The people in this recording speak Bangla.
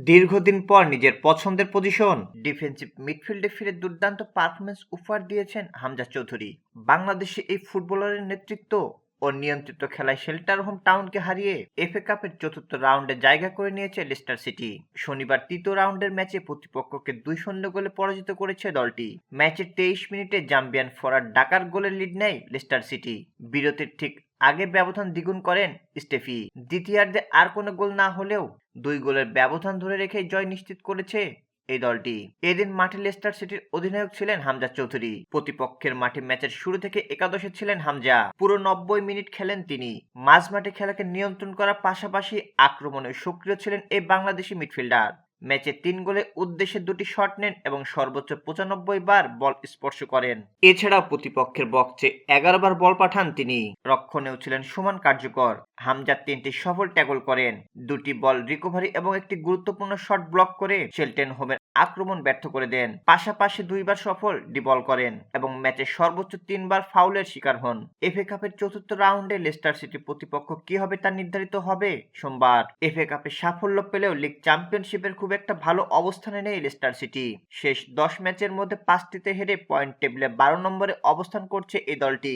দীর্ঘদিন পর নিজের পছন্দের পজিশন ডিফেন্সিভ মিডফিল্ডে ফিরে দুর্দান্ত পারফরম্যান্স উপহার দিয়েছেন হামজা চৌধুরী। বাংলাদেশে এই ফুটবলারের নেতৃত্ব ও নিয়ন্ত্রিত খেলায় শেল্টার হোম টাউনকে হারিয়ে এফএ কাপের চতুর্থ রাউন্ডে জায়গা করে নিয়েছে লেস্টার সিটি। শনিবার তৃতীয় রাউন্ডের ম্যাচে প্রতিপক্ষকে 2-0 গোলে পরাজিত করেছে দলটি। ম্যাচের 23 মিনিটে জাম্বিয়ান ফরওয়ার্ড ডাকার গোলে লিড নেয় লেস্টার সিটি। বিরতির ঠিক আগে ব্যবধান দ্বিগুণ করেন স্টেফি। দ্বিতীয়ার্ধে আর কোনো গোল না হলেও 2 গোলের ব্যবধান ধরে রেখেই জয় নিশ্চিত করেছে এই দলটি। এদিন মাঠে লেস্টার সিটির অধিনায়ক ছিলেন হামজা চৌধুরী। প্রতিপক্ষের মাঠে ম্যাচের শুরু থেকে একাদশে ছিলেন হামজা। পুরো 90 মিনিট খেলেন তিনি। মাঝমাঠে খেলাকে নিয়ন্ত্রণ করার পাশাপাশি আক্রমণে সক্রিয় ছিলেন এই বাংলাদেশি মিডফিল্ডার। ম্যাচে 3 গোলের উদ্দেশ্যে 2টি শট নেন এবং সর্বোচ্চ 95 বার বল স্পর্শ করেন। এছাড়াও প্রতিপক্ষের বক্সে 11 বার বল পাঠান তিনি। রক্ষণেও ছিলেন সমান কার্যকর। হামজা 3টি সফল ট্যাকল করেন, 2টি বল রিকভারি এবং একটি গুরুত্বপূর্ণ শট ব্লক করে শেল্টেন হোমের আক্রমণ ব্যর্থ করে দেন। পাশাপাশি 2 বার সফল ডিবল করেন এবং ম্যাচে সর্বোচ্চ 3 বার ফাউলের শিকার হন। এফএ কাপের চতুর্থ রাউন্ডে লেস্টার সিটি প্রতিপক্ষ কি হবে তা নির্ধারিত হবে সোমবার। এফএ কাপে সাফল্য পেলেও লিগ চ্যাম্পিয়নশিপের খুব একটা ভালো অবস্থানে নেই লেস্টার সিটি। শেষ 10 ম্যাচের মধ্যে 5টিতে হেরে পয়েন্ট টেবিলে 12 নম্বরে অবস্থান করছে এই দলটি।